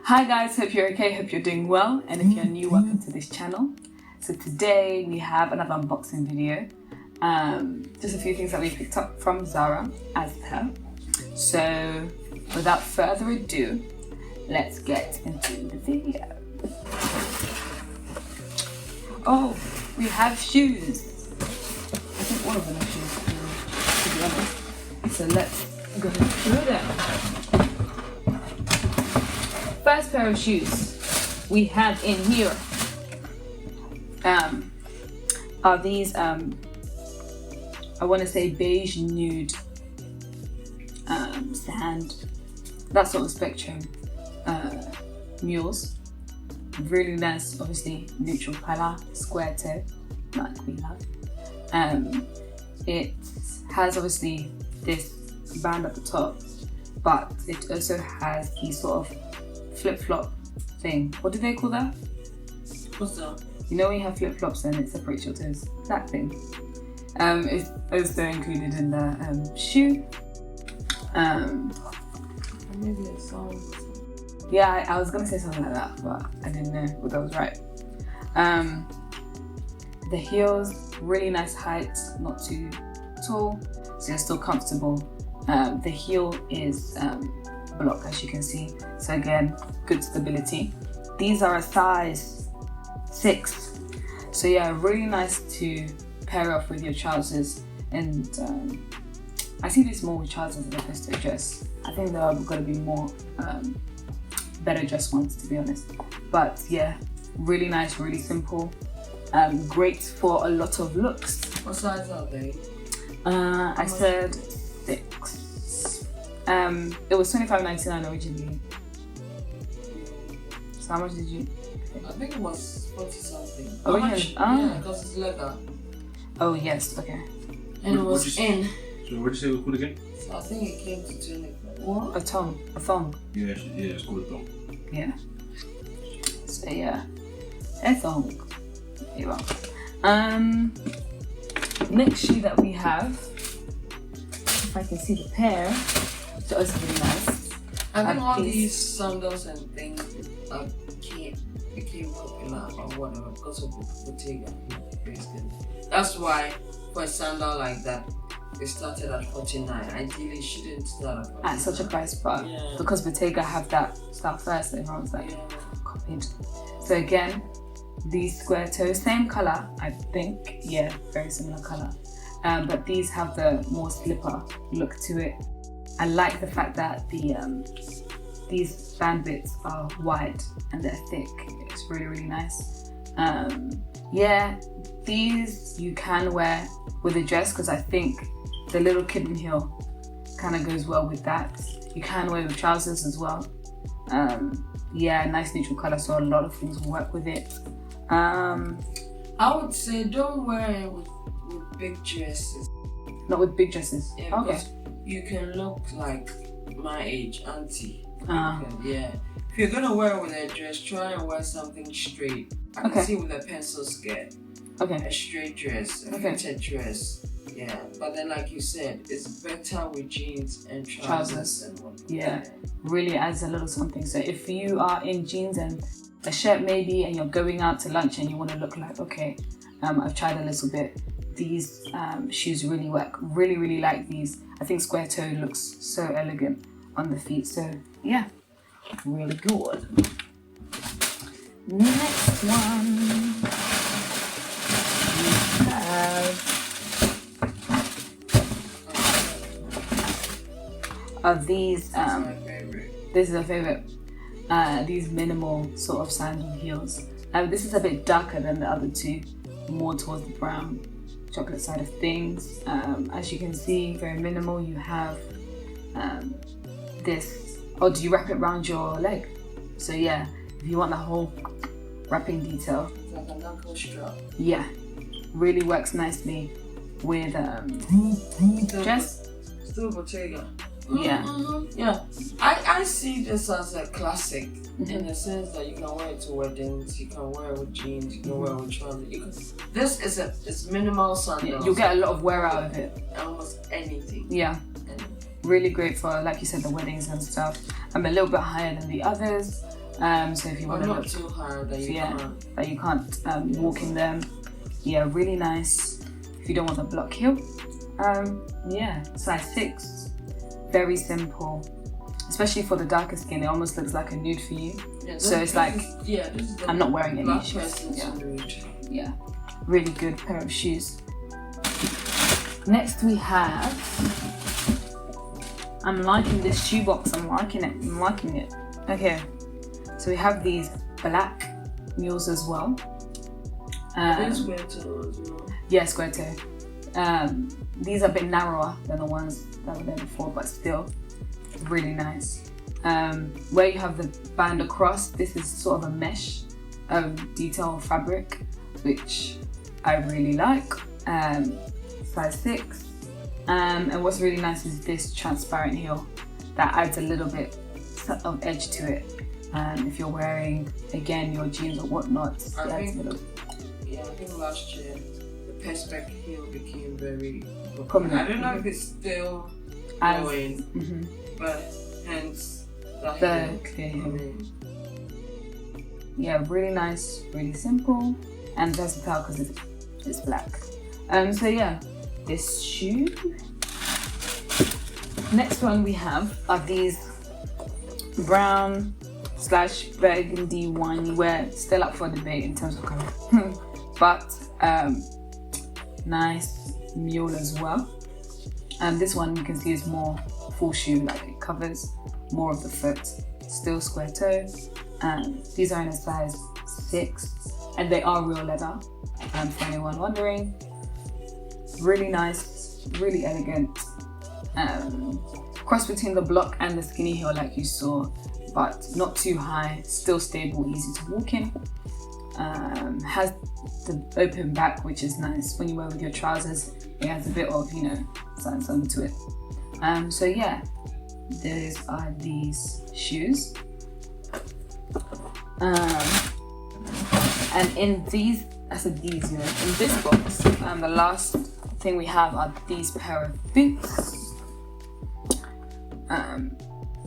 Hi guys, hope you're okay, hope you're doing well, and if you're new, welcome to this channel. So today we have another unboxing video. Just a few things that we picked up from Zara as per. So without further ado, let's get into the video. Oh, we have shoes. I think all of them are shoes, to be honest. So let's go through them. First pair of shoes we have in here are these I want to say beige nude sand, that sort of spectrum, Mules. Really nice, obviously neutral color, square toe like we love. It has obviously this band at the top, but it also has the sort of flip-flop thing. What do they call that? What's that? You know when you have flip-flops and it separates your toes? That thing. It's also included in the shoe. Maybe a song. Yeah, I was gonna say something like that, but I didn't know whether I was right. The heels, really nice height, not too tall, so you're still comfortable. The heel is block, as you can see, so again, good stability. These are a size 6, so yeah, really nice to pair off with your trousers. And I see this more with trousers as opposed to a dress. I think there are going to be more better dress ones, to be honest, but yeah, really nice, really simple, great for a lot of looks. What size are they? I said 6. It was $25.99 originally. So how much did you pay? I think it was 40 something. Oh, How yeah. much? Ah. Yeah, because it's leather. Oh yes, okay. And it was in. So what did you say it was called again? So I think it came to 20. What? A thong. Yeah, it's called a thong. Yeah. So yeah, a thong. There you are. Next shoe that we have, if I can see the pair, it's also really nice. I think all these- these sandals and things became popular or whatever because of Bottega. Basically. That's why for a sandal like that, it started at 49. Ideally, it shouldn't start at 49. At such a price, but Yeah. because Bottega have that stuff first, everyone's like Yeah. copied. So again, these square toes, same color, I think. Yeah, very similar color. But these have the more slipper look to it. I like the fact that these band bits are wide and they're thick. It's really, really nice. Yeah, these you can wear with a dress because I think the little kitten heel kind of goes well with that. You can wear with trousers as well. Yeah, nice neutral color, so a lot of things will work with it. I would say don't wear it with big dresses. Not with big dresses. Yeah, Okay. because you can look like my age, auntie. Ah. Yeah. If you're gonna wear it with a dress, try and wear something straight. I can Okay. see with a pencil skirt, Okay. a straight dress, a Okay. fitted dress. Yeah. But then, like you said, it's better with jeans and Trousers. trousers and whatnot. Yeah. Really adds a little something. So if you are in jeans and a shirt maybe, and you're going out to lunch and you want to look like, okay, I've tried a little bit, these shoes really work. Really, really like these. I think square toe looks so elegant on the feet. So yeah, really good. Next one, we have of these. That's my favorite. This is a favorite. These minimal sort of sandal heels. This is a bit darker than the other two, more towards the brown chocolate side of things. As you can see, very minimal. You have this. Oh, do you wrap it around your leg? So yeah, if you want the whole wrapping detail, It's like a knuckle strap. yeah, really works nicely with dress. Still Bottega. Yeah. Yeah. I see this as a classic in the sense that you can wear it to weddings, you can wear it with jeans, you can wear it with trousers. This is it's minimal sandals. You'll get a lot of wear out of it. Almost anything. Yeah. Really great for, like you said, the weddings and stuff. I'm a little bit higher than the others. So if you want But to not look, too hard that you can't. that you can't walk in them. Yeah, really nice. If you don't want the block heel, size 6, very simple. Especially for the darker skin, it almost looks like a nude for you. Yeah, So it's like this is the I'm not wearing any black shoes. person's nude. Yeah, really good pair of shoes. Next we have, I'm liking this shoebox. I'm liking it. Okay, so we have these black Mules as well. Square toe as well. Yeah, square toe. These are a bit narrower than the ones that were there before, but still really nice. Where you have the band across, this is sort of a mesh detail fabric, which I really like. Size 6. And what's really nice is this transparent heel that adds a little bit of edge to it. If you're wearing, again, your jeans or whatnot, I think last year the Perspex heel became very prominent. I don't know if it's still going, but hence the clear heel. Yeah, really nice, really simple, and versatile because it's black. So yeah, this shoe. Next one we have are these brown / burgundy wine. We're still up for debate in terms of color, but nice mule as well. And this one you can see is more full shoe, like it covers more of the foot. Still square toe. These are in a size 6, and they are real leather. For anyone wondering, really nice, really elegant. Cross between the block and the skinny heel, like you saw, but not too high. Still stable, easy to walk in. Has the open back, which is nice when you wear with your trousers. It has a bit of, something to it. So yeah, those are these shoes. And in these, in this box, the last thing we have are these pair of boots.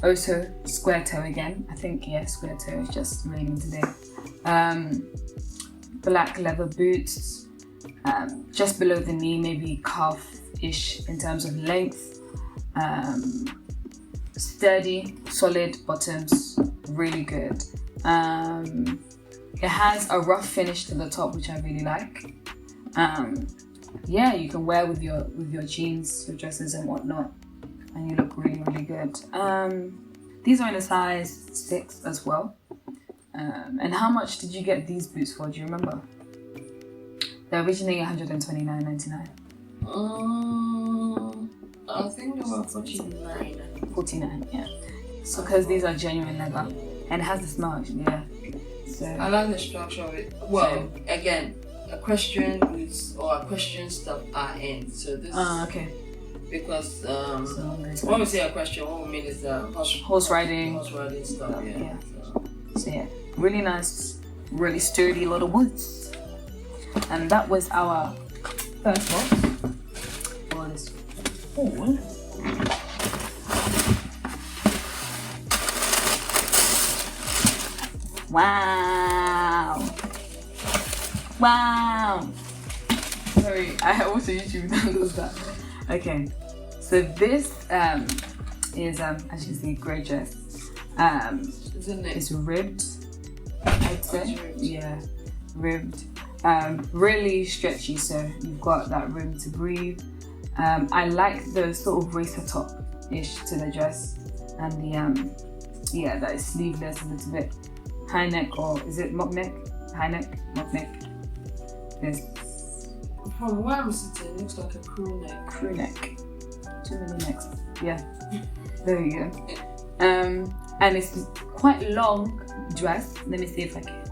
Also square toe again. I think, square toe is just raining today. Black leather boots, just below the knee, maybe calf-ish in terms of length. Sturdy, solid bottoms, really good. It has a rough finish to the top, which I really like. You can wear with your jeans, your dresses and whatnot, and you look really, really good. These are in a size 6 as well. And how much did you get these boots for? Do you remember? They're originally $129.99. I think they were 49. 49, yeah. So because these are genuine leather, and it has the smell actually, yeah. So I like the structure of it. Well, again, a question stuff are in. So this. Okay. Because when we say a question, what we mean is horse riding stuff. Yeah. So yeah, really nice, really sturdy little boots. And that was our first box for this haul. Wow. Sorry, I also YouTube does that. Okay, so this is as you see, grey dress. Isn't it? It's ribbed, I'd say. Yeah, ribbed. Really stretchy, so you've got that room to breathe. I like the sort of racer top-ish to the dress, and the that is sleeveless, a little bit high neck, or is it mock neck? High neck, mock neck. This. From where I'm sitting, it looks like a crew neck. Crew neck. Too many necks. Yeah. There you go. And it's quite long dress. Let me see if I can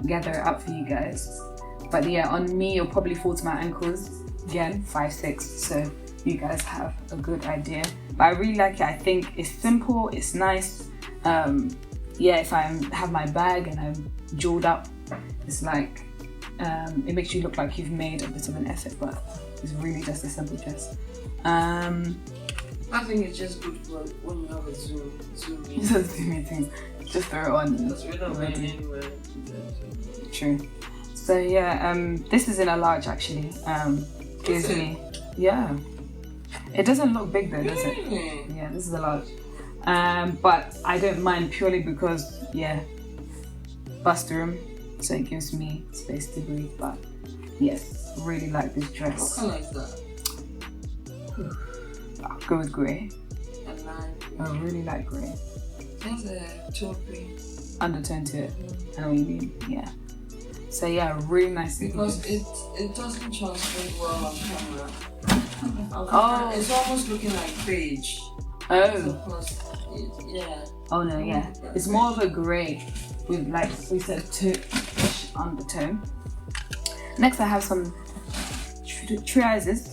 gather it up for you guys. But yeah, on me, it'll probably fall to my ankles. Again, 5'6", so you guys have a good idea. But I really like it. I think it's simple, it's nice. If I have my bag and I'm jeweled up, it's like, it makes you look like you've made a bit of an effort, but it's really just a simple dress. I think it's just good for when you have a Zoom meeting. Zoom meeting. just throw it on. Because we're not going anywhere. True. So yeah, this is in a large actually. Gives me, yeah. It doesn't look big though, does it? Yeah, this is a large. But I don't mind purely because bust room, so it gives me space to breathe. But yes, really like this dress. What colour is that? I'll go with grey. A lime. I really like grey. There's a taupey Undertone to it. I know what you mean. Yeah. So yeah, really nice. because it doesn't translate well on camera. Oh. It's almost looking like beige. Oh. Because yeah. Oh no, yeah. It's more of a grey with, like we said, taupe-ish undertone. Next, I have some triazes.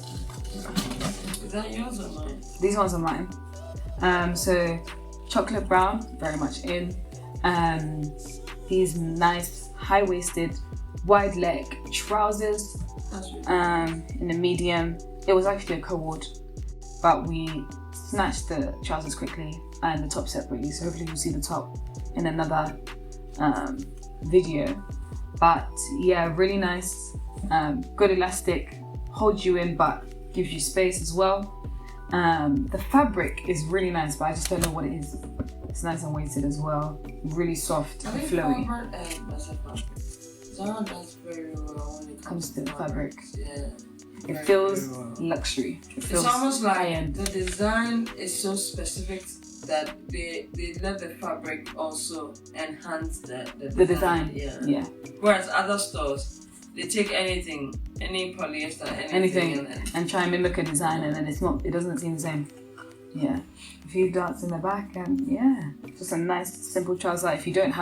Is that yours or mine? These ones are mine. So chocolate brown, very much in. These nice high-waisted, wide leg trousers. That's really In the medium. It was actually a co-ord, but we snatched the trousers quickly and the top separately. So hopefully you'll see the top in another video. But yeah, really nice. Good elastic, holds you in but gives you space as well. The fabric is really nice, but I just don't know what it is. It's nice and weighted as well. Really soft and flowy. Zara does very well when it Comes to the fabric. Yeah. It Very, feels very well. luxury. It feels It's almost like high-end. the design is so specific that they let the fabric also enhance the design. Yeah. Whereas other stores, they take anything, any polyester, Anything. and And try and mimic a design, and then it doesn't seem the same. Yeah. A few dots in the back, and yeah, just a nice simple trouser. If you don't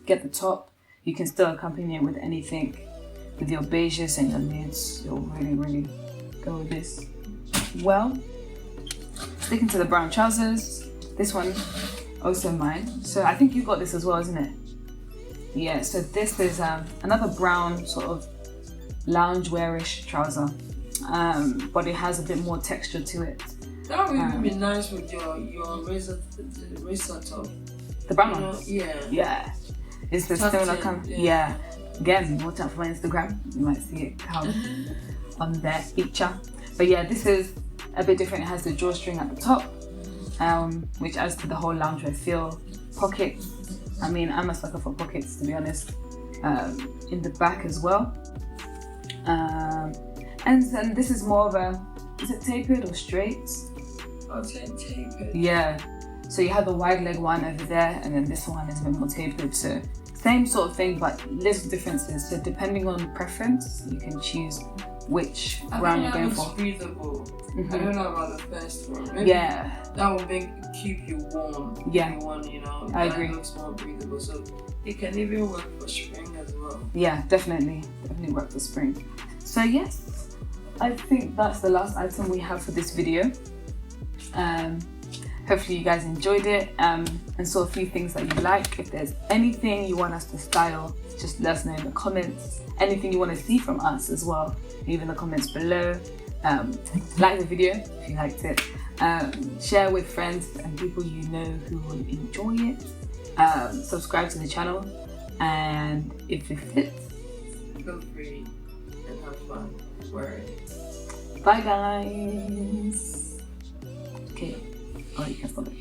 get the top, you can still accompany it with anything. With your beiges and your nudes, you'll really, really go with this. Well, sticking to the brown trousers, this one also mine. So I think you got this as well, isn't it? Yeah. So this is another brown sort of loungewear-ish trouser, but it has a bit more texture to it. that would even be nice with your razor top. The brown You know, one. yeah. Yeah. It's the Tucked similar in, kind. yeah. Yeah. Again, watch out for my Instagram. You might see it on their feature. But yeah, this is a bit different. It has the drawstring at the top, which adds to the whole loungewear feel. Pockets. I mean, I'm a sucker for pockets, to be honest. In the back as well. And then this is more of is it tapered or straight? I'll say tapered. Yeah. So you have the wide leg one over there, and then this one is a bit more tapered. So same sort of thing, but little differences. So depending on preference, you can choose which round you're going for. Breathable. Mhm. I don't know about the first one. Maybe Yeah. that will keep you warm. Yeah. You know. I that agree. looks more breathable, so it can even work for spring as well. Yeah, definitely work for spring. So yes, I think that's the last item we have for this video. Hopefully you guys enjoyed it and saw a few things that you like. If there's anything you want us to style, just let us know in the comments. Anything you want to see from us as well, leave in the comments below. Like the video if you liked it. Share with friends and people you know who will enjoy it. Subscribe to the channel, and if it fits, Feel free and have fun wearing it. bye guys. Okay, oh, you can stop it.